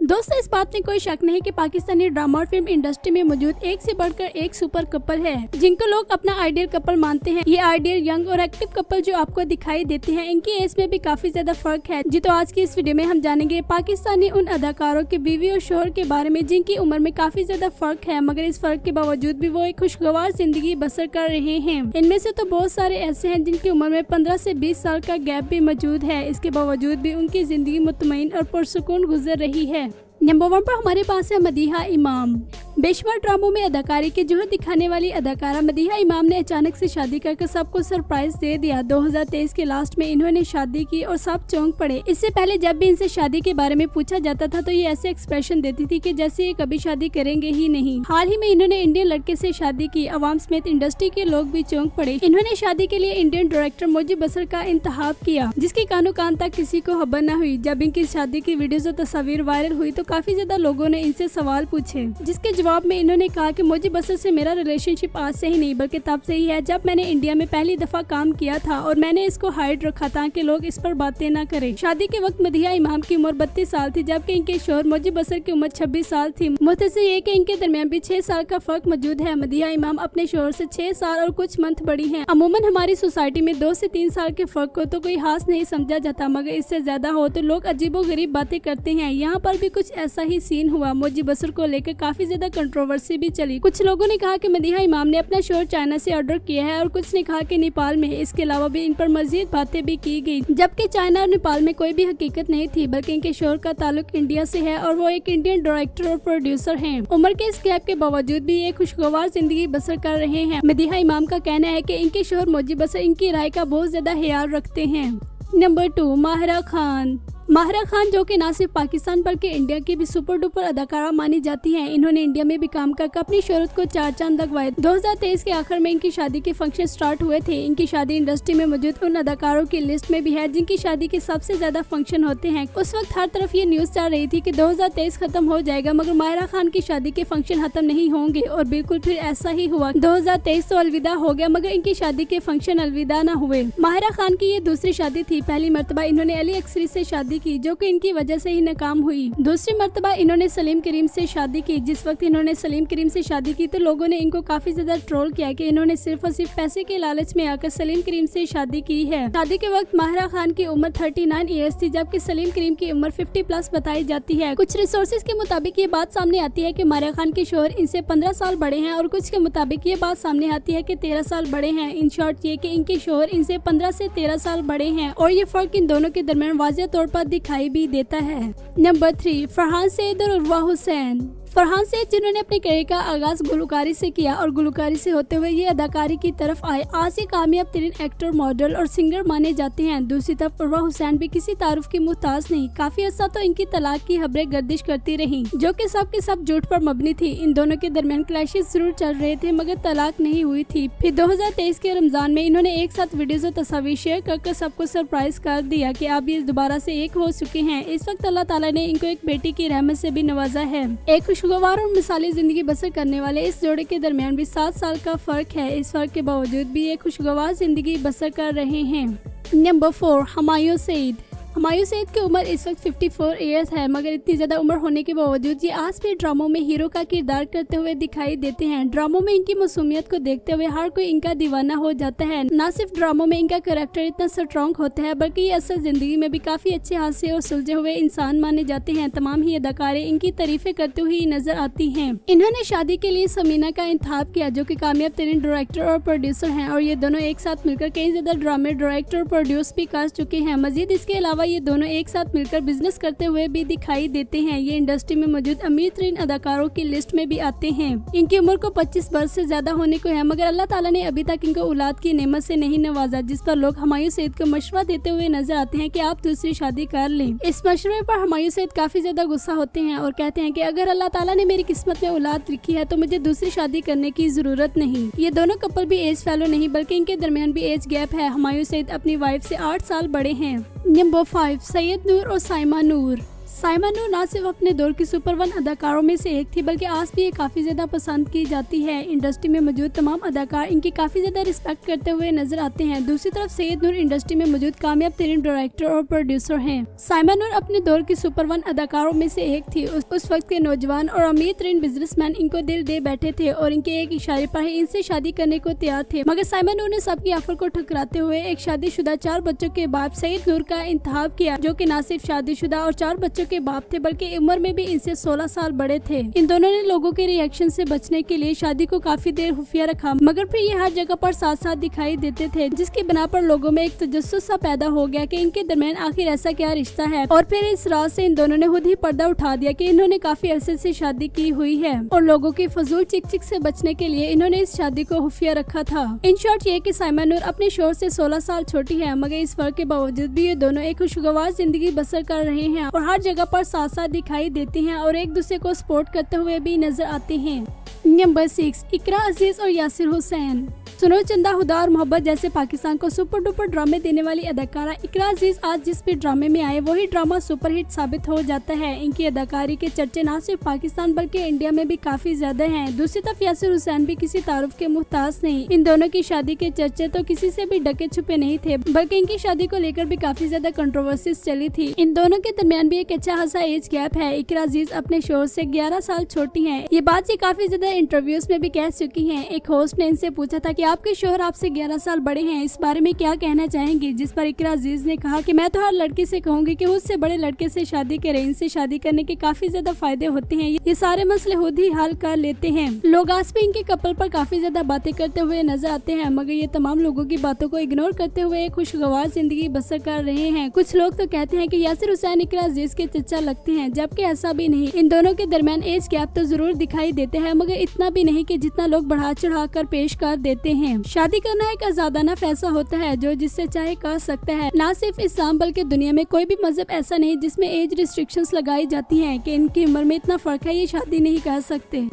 दोस्तों, इस बात में कोई शक नहीं कि पाकिस्तानी ड्रामा और फिल्म इंडस्ट्री में मौजूद एक से बढ़कर एक सुपर कपल है जिनको लोग अपना आइडियल कपल मानते हैं। ये आइडियल यंग और एक्टिव कपल जो आपको दिखाई देते हैं, इनकी एज में भी काफी ज्यादा फर्क है। जी तो आज की इस वीडियो में हम जानेंगे पाकिस्तानी उन अदाकारों के बीवी और शोहर के बारे में जिनकी उम्र में काफी ज्यादा फर्क है, मगर इस फर्क के बावजूद भी वो एक खुशगवार जिंदगी बसर कर रहे हैं। इनमें से तो बहुत सारे ऐसे हैं जिनकी उम्र में 15 से 20 साल का गैप भी मौजूद है। इसके बावजूद भी उनकी जिंदगी मुतमईन और पुरसुकून गुजर रही है। नंबर 1 पर हमारे पास है मदीहा इमाम। बेशुमार ड्रामों में अदाकारी के जोहर दिखाने वाली अदाकारा मदीहा इमाम ने अचानक से शादी करके सबको सरप्राइज दे दिया। 2023 के लास्ट में इन्होंने शादी की और सब चौंक पड़े। इससे पहले जब भी इनसे शादी के बारे में पूछा जाता था तो ये ऐसे एक्सप्रेशन देती थी कि जैसे ये कभी शादी करेंगे ही नहीं। हाल ही में इन्होंने इंडियन लड़के से शादी की। अवाम समेत इंडस्ट्री के लोग भी चौंक पड़े। इन्होंने शादी के लिए इंडियन डायरेक्टर मोजिब बसर का इंतखाब किया, जिसकी कानो कान तक किसी को खबर न हुई। जब इनकी शादी की वीडियोस और तस्वीर वायरल हुई तो काफी ज्यादा लोगों ने इनसे सवाल पूछे, जिसके जवाब में इन्होंने कहा कि मोजिब बसर से मेरा रिलेशनशिप आज से ही नहीं बल्कि तब से ही है जब मैंने इंडिया में पहली दफा काम किया था और मैंने इसको हाइड रखा ताकि लोग इस पर बातें न करें। शादी के वक्त मदीहा इमाम की उम्र 32 साल थी, जबकि इनके शोहर मोजिब बसर की उम्र 26 साल थी। मुख्तसर ये कि इनके दरमियान भी 6 साल का फर्क मौजूद है। मदीहा इमाम अपने शोहर से 6 साल और कुछ मंथ बड़ी है। अमूमन हमारी सोसाइटी में 2 से 3 साल के फर्क को तो कोई खास नहीं समझा जाता, मगर इससे ज्यादा हो तो लोग अजीबो गरीब बातें करते हैं। यहाँ पर भी कुछ ऐसा ही सीन हुआ। मोजिब बसर को लेकर काफी ज्यादा कंट्रोवर्सी भी चली। कुछ लोगों ने कहा कि मदीहा इमाम ने अपना शोहर चाइना से ऑर्डर किया है और कुछ ने कहा कि नेपाल में। इसके अलावा भी इन पर मजीद बातें भी की गई, जबकि चाइना और नेपाल में कोई भी हकीकत नहीं थी, बल्कि इनके शोहर का ताल्लुक इंडिया से है और वो एक इंडियन डायरेक्टर और प्रोड्यूसर हैं। उम्र के इस गैप के बावजूद भी ये खुशगवार जिंदगी बसर कर रहे हैं। मदीहा इमाम का कहना है कि इनके शोहर मोजिब बसर इनकी राय का बहुत ज्यादा ख्याल रखते हैं। नंबर 2, माहिरा खान। माहिरा खान जो कि न सिर्फ पाकिस्तान बल्कि इंडिया की भी सुपर डुपर अदाकारा मानी जाती हैं। इन्होंने इंडिया में भी काम करके अपनी शोहरत को 4 चांद लगवाए। 2023 के आखिर में इनकी शादी के फंक्शन स्टार्ट हुए थे। इनकी शादी इंडस्ट्री में मौजूद उन अदाकारों की लिस्ट में भी है जिनकी शादी के सबसे ज्यादा फंक्शन होते हैं। उस वक्त हर तरफ ये न्यूज चल रही थी कि 2023 खत्म हो जाएगा, मगर माहिरा खान की शादी के फंक्शन खत्म नहीं होंगे और बिल्कुल फिर ऐसा ही हुआ। 2023 तो अलविदा हो गया, मगर इनकी शादी के फंक्शन अलविदा न हुए। माहिरा खान की ये दूसरी शादी थी। पहली मर्तबा इन्होंने अली अक्सरी से शादी की, जो कि इनकी वजह से ही नाकाम हुई। दूसरी मर्तबा इन्होंने सलीम करीम से शादी की। जिस वक्त इन्होंने सलीम करीम से शादी की तो लोगों ने इनको काफी ज्यादा ट्रोल किया कि इन्होंने सिर्फ और सिर्फ पैसे के लालच में आकर सलीम करीम से शादी की है। शादी के वक्त माहिरा खान की उम्र 39 ईयर्स थी, जबकि सलीम करीम की उम्र 50+ बताई जाती है। कुछ रिसोर्सेज के मुताबिक ये बात सामने आती है कि माहिरा खान के शोहर इनसे 15 साल बड़े हैं और कुछ के मुताबिक ये बात सामने आती है कि 13 साल बड़े हैं। इन शॉर्ट ये कि इनके शोहर इनसे 15 से 13 साल बड़े हैं और ये फर्क इन दोनों के दरमियान वाज़ेह तौर पर दिखाई भी देता है। नंबर 3, फरहान सईद और उर्वा हुसैन। फरहान सईद जिन्होंने अपने करियर का आगाज गुलकारी से किया और गुलकारी से होते हुए ये अदाकारी की तरफ आए, आज ये कामयाब तरीन एक्टर, मॉडल और सिंगर माने जाते हैं। दूसरी तरफ उर्वा हुसैन भी किसी तारुफ की मुहताज नहीं। काफी अर्सा तो इनकी तलाक की खबरें गर्दिश करती रही, जो कि सब के सब झूठ पर मबनी थी। इन दोनों के दरमियान क्लैशेस जरूर चल रहे थे, मगर तलाक नहीं हुई थी। फिर 2023 के रमजान में इन्होंने एक साथ वीडियोस और तस्वीर शेयर कर सबको सरप्राइज कर दिया कि अब ये दोबारा से एक हो चुके हैं। इस वक्त अल्लाह ताला ने इनको एक बेटी की रहमत से भी नवाजा है। एक खुशगवार और मिसाली जिंदगी बसर करने वाले इस जोड़े के दरमियान भी 7 साल का फर्क है। इस फर्क के बावजूद भी ये खुशगवार जिंदगी बसर कर रहे हैं। नंबर 4, हुमायूं सईद। हुमायूं सईद की उम्र इस वक्त 54 ईयर्स है, मगर इतनी ज्यादा उम्र होने के बावजूद ये आज भी ड्रामों में हीरो का किरदार करते हुए दिखाई देते हैं। ड्रामों में इनकी मासूमियत को देखते हुए हर कोई इनका दीवाना हो जाता है। न सिर्फ ड्रामों में इनका कैरेक्टर इतना स्ट्रॉन्ग होता है, बल्कि ये असल जिंदगी में भी काफी अच्छे हास्य और सुलझे हुए इंसान माने जाते हैं। तमाम ही अदाकारें इनकी तारीफें करते हुए नजर आती हैं। इन्होंने शादी के लिए समीना का इंतखाब किया, जो कि कामयाब तरीन डायरेक्टर और प्रोड्यूसर हैं और ये दोनों एक साथ मिलकर कई ज्यादा ड्रामे डायरेक्टर और प्रोड्यूस भी कर चुके हैं। मजीद इसके अलावा ये दोनों एक साथ मिलकर बिजनेस करते हुए भी दिखाई देते हैं। ये इंडस्ट्री में मौजूद अमीर तरीन अदाकारों की लिस्ट में भी आते हैं। इनकी उम्र को 25 वर्ष से ज्यादा होने को है, मगर अल्लाह ताला ने अभी तक इनको औलाद की नेमत से नहीं नवाजा, जिस पर लोग हुमायूं सईद को मशवरा देते हुए नजर आते हैं कि आप दूसरी शादी कर लें। इस मशवरे पर हुमायूं सईद काफी ज्यादा गुस्सा होते हैं और कहते हैं कि अगर अल्लाह ताला ने मेरी किस्मत में औलाद लिखी है तो मुझे दूसरी शादी करने की जरूरत नहीं। ये दोनों कपल भी एज फेलो नहीं, बल्कि इनके दरमियान भी एज गैप है। हुमायूं सईद अपनी वाइफ से 8 साल बड़े हैं। नंबर 5, सैयद नूर और साइमा नूर। साइमा नूर न सिर्फ अपने दौर की सुपर वन अदाकारों में से एक थी बल्कि आज भी ये काफी ज्यादा पसंद की जाती है। इंडस्ट्री में मौजूद तमाम अदाकार इनकी काफी ज्यादा रिस्पेक्ट करते हुए नजर आते हैं। दूसरी तरफ सैयद नूर इंडस्ट्री में मौजूद कामयाब तरीन डायरेक्टर और प्रोड्यूसर हैं। साइमा नूर अपने दौर की सुपर वन अदाकारों में से एक थी। उस वक्त के नौजवान और अमीर तरीन बिजनेसमैन इनको दिल दे बैठे थे और इनके एक इशारे पर ही इनसे शादी करने को तैयार थे, मगर साइमा नूर ने सबकी ऑफर को ठुकराते हुए एक शादीशुदा 4 बच्चों के बाप सैयद नूर का इंतखाब किया, जो कि न सिर्फ शादीशुदा और 4 बच्चों के बाप थे बल्कि उम्र में भी इनसे 16 साल बड़े थे। इन दोनों ने लोगों के रिएक्शन से बचने के लिए शादी को काफी देर खुफिया रखा, मगर फिर ये हर जगह पर साथ साथ दिखाई देते थे, जिसकी बिना पर लोगों में एक तजस्सुस सा पैदा हो गया कि इनके दरमियान आखिर ऐसा क्या रिश्ता है। और फिर इस राज से इन दोनों ने खुद ही पर्दा उठा दिया कि इन्होंने काफी अरसे से शादी की हुई है और लोगों की फजूल चिक चिक से बचने के लिए इन्होंने इस शादी को खुफिया रखा था। इन शॉर्ट ये कि साइमा नूर अपने शोहर से 16 साल छोटी है, मगर इस फर्क के बावजूद भी ये दोनों एक खुशगवार जिंदगी बसर कर रहे हैं और हर जगह पर साथ साथ दिखाई देते हैं और एक दूसरे को सपोर्ट करते हुए भी नजर आते हैं। नंबर 6, इकरा अजीज और यासिर हुसैन। सुनो चंदा हुदा और मोहब्बत जैसे पाकिस्तान को सुपर डुपर ड्रामे देने वाली अदाकारा इकरा अजीज आज जिस भी ड्रामे में आए वही ड्रामा सुपरहिट साबित हो जाता है। इनकी अदाकारी के चर्चे न सिर्फ पाकिस्तान बल्कि इंडिया में भी काफी ज्यादा हैं। दूसरी तरफ यासिर हुसैन भी किसी तारुफ के मुहताज नहीं। इन दोनों की शादी के चर्चे तो किसी से भी ढके छुपे नहीं थे, बल्कि इनकी शादी को लेकर भी काफी ज्यादा कंट्रोवर्सीज चली थी। इन दोनों के दरमियान भी एक अच्छा खासा एज गैप है। इकरा अजीज अपने शोहर से 11 साल छोटी है। ये बात ये काफी ज्यादा इंटरव्यूज में भी कह चुकी है। एक होस्ट ने इनसे पूछा था कि आपके शोहर आपसे 11 साल बड़े हैं, इस बारे में क्या कहना चाहेंगे, जिस पर इकरा अजीज ने कहा कि मैं तो हर लड़की से कहूंगी कि मुझसे बड़े लड़के से शादी करें। इनसे शादी करने के काफी ज्यादा फायदे होते हैं, ये सारे मसले खुद ही हल कर लेते हैं। लोग आज भी इनके कपल पर काफी ज्यादा बातें करते हुए नजर आते हैं, मगर ये तमाम लोगों की बातों को इग्नोर करते हुए एक खुशगवार जिंदगी बसर कर रहे हैं। कुछ लोग तो कहते हैं कि यासिर हुसैन इकरा अजीज के चचा लगते हैं, जबकि ऐसा भी नहीं। इन दोनों के दरमियान एज गैप तो जरूर दिखाई देते हैं, मगर इतना भी नहीं कि जितना लोग बढ़ा चढ़ा कर पेश कर देते हैं। शादी करना एक आजादाना फैसला होता है जो जिससे चाहे कर सकता है। न सिर्फ इस्लाम बल्कि दुनिया में कोई भी मजहब ऐसा नहीं जिसमें एज रिस्ट्रिक्शंस लगाई जाती हैं कि इनकी उम्र में इतना फर्क है ये शादी नहीं कर सकते।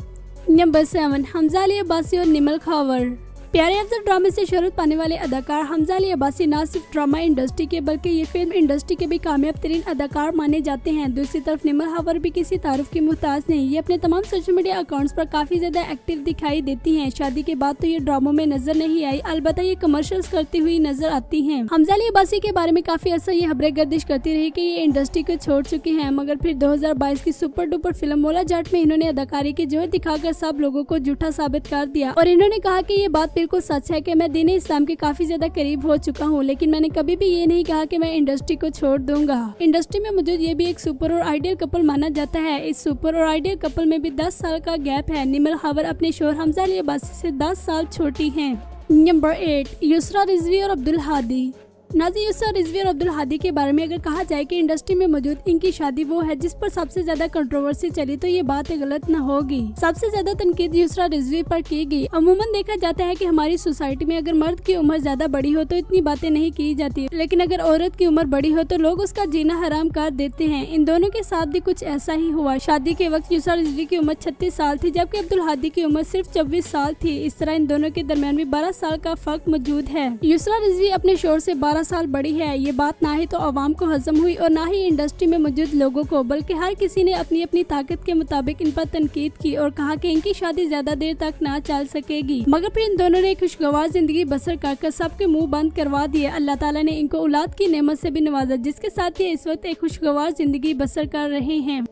नंबर 7, हमजा अली अब्बासी और निमल खावर। प्यारे अफजल ड्रामे से शोहरत पाने वाले अदाकार हमजा अली अब्बासी न सिर्फ ड्रामा इंडस्ट्री के बल्कि ये फिल्म इंडस्ट्री के भी कामयाब तरीन अदाकार माने जाते हैं। दूसरी तरफ निमल खावर भी किसी तारुफ की मुहताज नहीं। ये अपने तमाम सोशल मीडिया अकाउंट्स पर काफी ज्यादा एक्टिव दिखाई देती हैं। शादी के बाद तो ये ड्रामों में नजर नहीं आई, अलबत्ता ये कमर्शियल्स करती हुई नजर आती हैं। हमजा अली अब्बासी के बारे में काफी अर्सा ये खबरें गर्दिश करती रही कि ये इंडस्ट्री को छोड़ चुके हैं, मगर फिर 2022 की सुपर डुपर फिल्म मौला जाट में इन्होंने अदाकारी के जोर दिखाकर सब लोगों को झूठा साबित कर दिया और इन्होंने कहा कि ये बात बिल्कुल सच है कि मैं दीन इस्लाम के काफी ज्यादा करीब हो चुका हूँ, लेकिन मैंने कभी भी ये नहीं कहा कि मैं इंडस्ट्री को छोड़ दूंगा। इंडस्ट्री में मौजूद ये भी एक सुपर और आइडियल कपल माना जाता है। इस सुपर और आइडियल कपल में भी 10 साल का गैप है। निमल खावर अपने शोहर हमजा अली अब्बासी से 10 साल छोटी हैं। नंबर 8, युसरा रिजवी और अब्दुल हादी। नाज़ी युसरा रिजवी और अब्दुल हादी के बारे में अगर कहा जाए कि इंडस्ट्री में मौजूद इनकी शादी वो है जिस पर सबसे ज्यादा कंट्रोवर्सी चली, तो ये बात गलत न होगी। सबसे ज्यादा तनकीद युसरा रिजवी पर की गई। अमूमन देखा जाता है कि हमारी सोसाइटी में अगर मर्द की उम्र ज्यादा बड़ी हो तो इतनी बातें नहीं की जाती, लेकिन अगर औरत की उम्र बड़ी हो तो लोग उसका जीना हराम कर देते हैं। इन दोनों के साथ भी कुछ ऐसा ही हुआ। शादी के वक्त युसरा रिजवी की उम्र 36 साल थी, जबकि अब्दुल हादी की उम्र सिर्फ 24 साल थी। इस तरह इन दोनों के दरमियान भी 12 साल का फर्क मौजूद है। युसरा रिजवी अपने शोहर से 12 साल बड़ी है। ये बात ना ही तो अवाम को हजम हुई और ना ही इंडस्ट्री में मौजूद लोगों को, बल्कि हर किसी ने अपनी अपनी ताकत के मुताबिक इन पर तनकीद की और कहा कि इनकी शादी ज्यादा देर तक ना चल सकेगी। मगर फिर इन दोनों ने एक खुशगवार जिंदगी बसर कर सबके मुंह बंद करवा दिए। अल्लाह ताला ने इनको औलाद की नेमत से भी नवाजा, जिसके साथ ये इस वक्त एक खुशगवार जिंदगी बसर कर रहे हैं।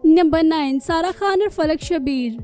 नंबर 9, सारा खान और फलक शबीर।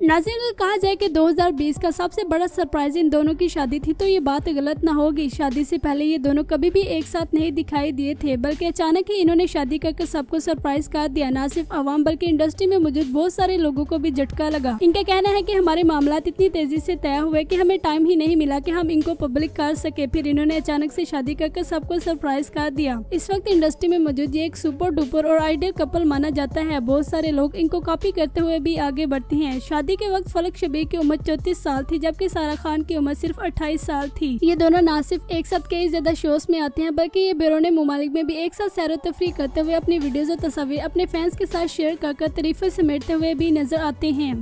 नाज़रीन, अगर कहा जाए कि 2020 का सबसे बड़ा सरप्राइज इन दोनों की शादी थी तो ये बात गलत ना होगी। शादी से पहले ये दोनों कभी भी एक साथ नहीं दिखाई दिए थे, बल्कि अचानक ही इन्होंने शादी करके सबको सरप्राइज कर दिया। ना सिर्फ आवाम बल्कि इंडस्ट्री में मौजूद बहुत सारे लोगों को भी झटका लगा। इनका कहना है कि हमारे मामला इतनी तेजी से तय हुए कि हमें टाइम ही नहीं मिला कि हम इनको पब्लिक कर सके। फिर इन्होंने अचानक से शादी करके सबको सरप्राइज कर दिया। इस वक्त इंडस्ट्री में मौजूद ये एक सुपर डुपर और आइडियल कपल माना जाता है। बहुत सारे लोग इनको कॉपी करते हुए भी आगे बढ़ते हैं। शादी के वक्त फलक शबीर की उम्र 34 साल थी, जबकि सारा खान की उम्र सिर्फ 28 साल थी। ये दोनों ना सिर्फ एक साथ कई ज्यादा शोज में आते हैं, बल्कि ये बैरून मुमालिक में भी एक साथ सैर तफरी करते हुए अपनी वीडियोज और तस्वीर अपने फैंस के साथ शेयर कर तारीफें समेटते हुए भी नजर आते हैं।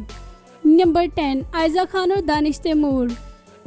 नंबर 10, आयजा खान और दानिश तैमूर।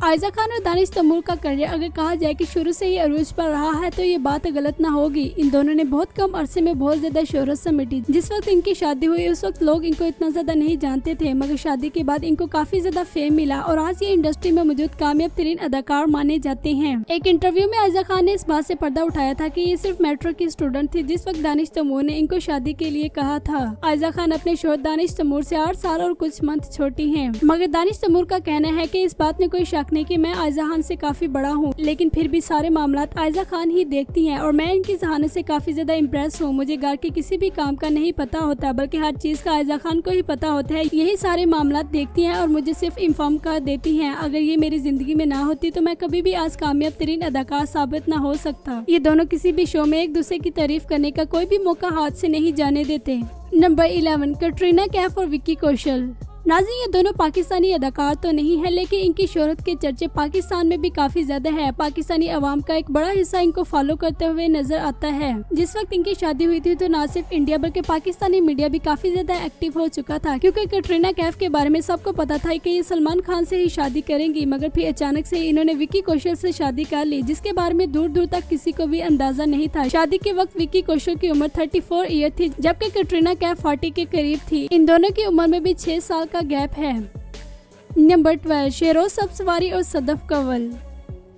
आयजा खान और दानिश तैमूर का करियर अगर कहा जाए कि शुरू से ही अरूज पर रहा है तो ये बात गलत ना होगी। इन दोनों ने बहुत कम अरसे में बहुत ज्यादा शोहरत समेटी। जिस वक्त इनकी शादी हुई उस वक्त लोग इनको इतना ज्यादा नहीं जानते थे, मगर शादी के बाद इनको काफी ज्यादा फेम मिला और आज ये इंडस्ट्री में मौजूद कामयाब तरीन अदाकार माने जाते हैं। एक इंटरव्यू में आयजा खान ने इस बात से पर्दा उठाया था कि ये सिर्फ मेट्रो की स्टूडेंट थी जिस वक्त दानिश तैमूर ने इनको शादी के लिए कहा था। आयजा खान अपने शोहर दानिश तैमूर से 8 साल और कुछ मंथ छोटी है, मगर दानिश तैमूर का कहना है कि इस बात में कोई शक नहीं कि मैं आयजा खान से काफी बड़ा हूँ, लेकिन फिर भी सारे मामलात आयजा खान ही देखती हैं और मैं इनकी जहानत से काफी ज्यादा इम्प्रेस हूँ। मुझे घर के किसी भी काम का नहीं पता होता, बल्कि हर चीज का आयजा खान को ही पता होता है। यही सारे मामलात देखती हैं और मुझे सिर्फ इन्फॉर्म कर देती हैं। अगर ये मेरी जिंदगी में ना होती तो मैं कभी भी आज कामयाब तरीन अदाकार साबित न हो सकता। ये दोनों किसी भी शो में एक दूसरे की तारीफ करने का कोई भी मौका हाथ से नहीं जाने देते। नंबर 11, कटरीना कैफ और विक्की कौशल। नाज़रीन, ये दोनों पाकिस्तानी अदाकार तो नहीं है, लेकिन इनकी शोहरत के चर्चे पाकिस्तान में भी काफी ज्यादा है। पाकिस्तानी अवाम का एक बड़ा हिस्सा इनको फॉलो करते हुए नजर आता है। जिस वक्त इनकी शादी हुई थी तो न सिर्फ इंडिया बल्कि पाकिस्तानी मीडिया भी काफी ज्यादा एक्टिव हो चुका था, क्योंकि कटरीना कैफ के बारे में सबको पता था कि ये सलमान खान से ही शादी करेंगी, मगर फिर अचानक से इन्होंने विक्की कौशल से शादी कर ली, जिसके बारे में दूर दूर तक किसी को भी अंदाजा नहीं था। शादी के वक्त विक्की कौशल की उम्र 34 ईयर थी, जबकि कटरीना कैफ 40 के करीब थी। इन दोनों की उम्र में भी 6 साल का गैप है। नंबर 12, शेरोज सब्सवारी और सदफ कंवल।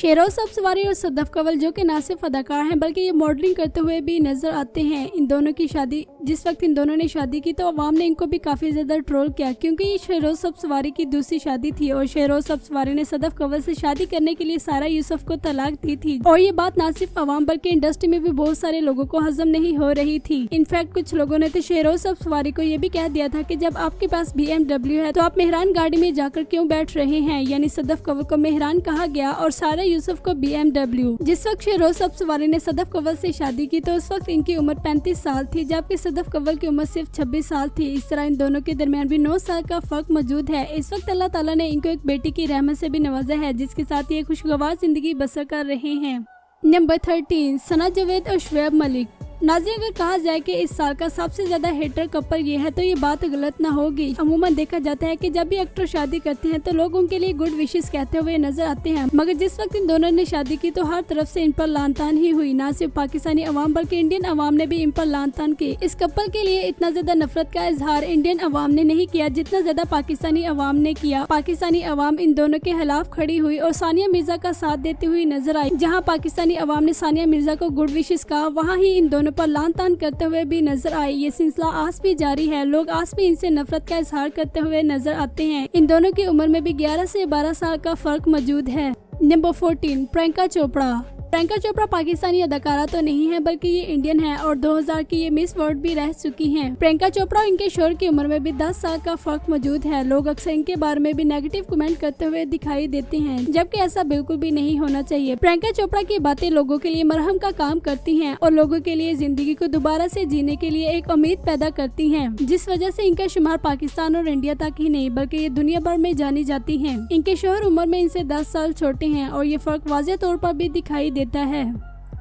शेरोज सब्सवारी और सदफ कंवल जो कि न सिर्फ अदाकार हैं बल्कि ये मॉडलिंग करते हुए भी नजर आते हैं। इन दोनों की शादी जिस वक्त इन दोनों ने शादी की तो अवाम ने इनको भी काफी ज्यादा ट्रोल किया, क्योंकि ये शेरोज सब्सवारी की दूसरी शादी थी और शेरोज सब्सवारी ने सदफ कंवल से शादी करने के लिए सारा यूसुफ को तलाक दी थी। और ये बात न सिर्फ अवाम बल्कि इंडस्ट्री में भी बहुत सारे लोगों को हजम नहीं हो रही थी। इनफैक्ट कुछ लोगों ने तो शेरोज सब्सवारी को ये भी कह दिया था कि जब आपके पास BMW है तो आप मेहरान गाड़ी में जाकर क्यों बैठ रहे हैं। यानी सदफ कंवल को मेहरान कहा गया और सारा यूसुफ को BMW। जिस वक्त शेरोज सब्सवारी ने सदफ कंवल से शादी की तो उस वक्त इनकी उम्र 35 साल थी, जबकि सदफ कंवल की उम्र सिर्फ 26 साल थी। इस तरह इन दोनों के दरमियान भी 9 साल का फर्क मौजूद है। इस वक्त अल्लाह ताला ने इनको एक बेटी की रहमत से भी नवाजा है, जिसके साथ ये खुशगवार जिंदगी बसर कर रहे हैं। नंबर 13, सना जावेद और शुएब मलिक। नाज़रीन, अगर कहा जाए कि इस साल का सबसे ज्यादा हेटर कपल ये है तो ये बात गलत ना होगी। अमूमन देखा जाता है कि जब भी एक्टर शादी करते हैं तो लोग उनके लिए गुड विशेस कहते हुए नजर आते हैं, मगर जिस वक्त इन दोनों ने शादी की तो हर तरफ से इन पर लानतान ही हुई। न सिर्फ पाकिस्तानी अवाम बल्कि इंडियन अवाम ने भी इन पर लानतान की। इस कपल के लिए इतना ज्यादा नफरत का इजहार इंडियन अवाम ने नहीं किया जितना ज्यादा पाकिस्तानी अवाम ने किया। पाकिस्तानी अवाम इन दोनों के खिलाफ खड़ी हुई और सानिया मिर्जा का साथ देती हुई नजर आई। जहाँ पाकिस्तानी अवाम ने सानिया मिर्जा को गुड विशेस कहा, वहाँ ही इन दोनों पर लान तान करते हुए भी नजर आई। ये सिलसिला आज भी जारी है। लोग आज भी इनसे नफरत का इजहार करते हुए नजर आते हैं। इन दोनों की उम्र में भी 11 से 12 साल का फर्क मौजूद है। नंबर 14, प्रियंका चोपड़ा। प्रियंका चोपड़ा पाकिस्तानी अदाकारा तो नहीं है बल्कि ये इंडियन है और 2000 की ये मिस वर्ल्ड भी रह चुकी हैं। प्रियंका चोपड़ा और इनके शोहर की उम्र में भी 10 साल का फर्क मौजूद है। लोग अक्सर इनके बारे में भी नेगेटिव कमेंट करते हुए दिखाई देते हैं, जबकि ऐसा बिल्कुल भी नहीं होना चाहिए। प्रियंका चोपड़ा की बातें लोगों के लिए मरहम का काम करती हैं और लोगों के लिए जिंदगी को दोबारा से जीने के लिए एक उम्मीद पैदा करती हैं, जिस वजह से इनका शुमार पाकिस्तान और इंडिया तक ही नहीं बल्कि ये दुनिया भर में जानी जाती हैं। इनके शोहर उम्र में इनसे 10 साल छोटे हैं और ये फर्क वाज़ेह तौर पर भी दिखाई देता है।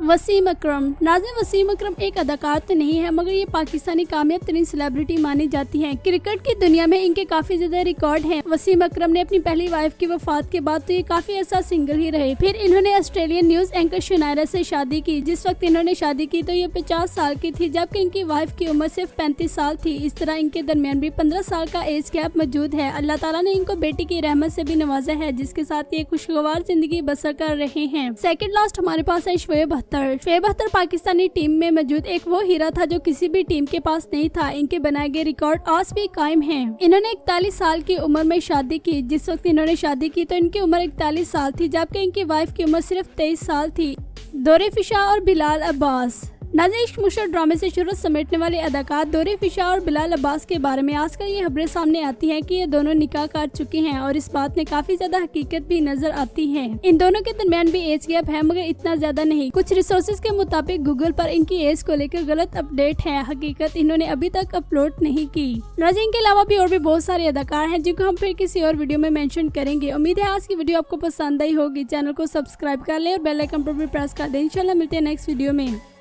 वसीम अकरम। नाज़रीन, वसीम अकरम एक अदाकार तो नहीं है मगर ये पाकिस्तानी कामयाब तरीन सेलिब्रिटी मानी जाती हैं। क्रिकेट की दुनिया में इनके काफी ज्यादा रिकॉर्ड हैं। वसीम अकरम ने अपनी पहली वाइफ की वफात के बाद तो ये काफी अर्सा सिंगल ही रहे। फिर इन्होंने ऑस्ट्रेलियन न्यूज एंकर शुनायरा से शादी की। जिस वक्त इन्होंने शादी की तो ये 50 साल की थी, जबकि इनकी वाइफ की उम्र सिर्फ 35 साल थी। इस तरह इनके दरमियान भी 15 साल का एज गैप मौजूद है। अल्लाह ताला ने इनको बेटी की रहमत से भी नवाजा है, जिसके साथ ये खुशगवार जिंदगी बसर कर रहे हैं। सेकंड लास्ट हमारे पास है शुएब अख्तर। शुएब अख्तर पाकिस्तानी टीम में मौजूद एक वो हीरा था जो किसी भी टीम के पास नहीं था। इनके बनाए गए रिकॉर्ड आज भी कायम हैं। इन्होंने 41 साल की उम्र में शादी की। जिस वक्त इन्होंने शादी की तो इनकी उम्र 41 साल थी, जबकि इनकी वाइफ की उम्र सिर्फ 23 साल थी। दौरे फिशा और बिलाल अब्बास। नाज़रीन, इश्क मुश्किल ड्रामे से शोहरत समेटने वाले अदाकार दौरे फिशा और बिलाल अब्बास के बारे में आजकल ये खबरें सामने आती हैं कि ये दोनों निकाह कर चुके हैं और इस बात में काफी ज्यादा हकीकत भी नजर आती है। इन दोनों के दरमियान भी एज गैप है मगर इतना ज्यादा नहीं। कुछ रिसोर्सेज के मुताबिक गूगल पर इनकी एज को लेकर गलत अपडेट है। हकीकत इन्होंने अभी तक अपलोड नहीं की। नाज़रीन, इनके अलावा भी और भी बहुत सारे अदाकार हैं जिनको हम फिर किसी और वीडियो में मेंशन करेंगे। उम्मीद है आज की वीडियो आपको पसंद आई होगी। चैनल को सब्सक्राइब कर ले और बेल आइकन पर भी प्रेस कर दे। इंशाल्लाह मिलते हैं नेक्स्ट वीडियो में।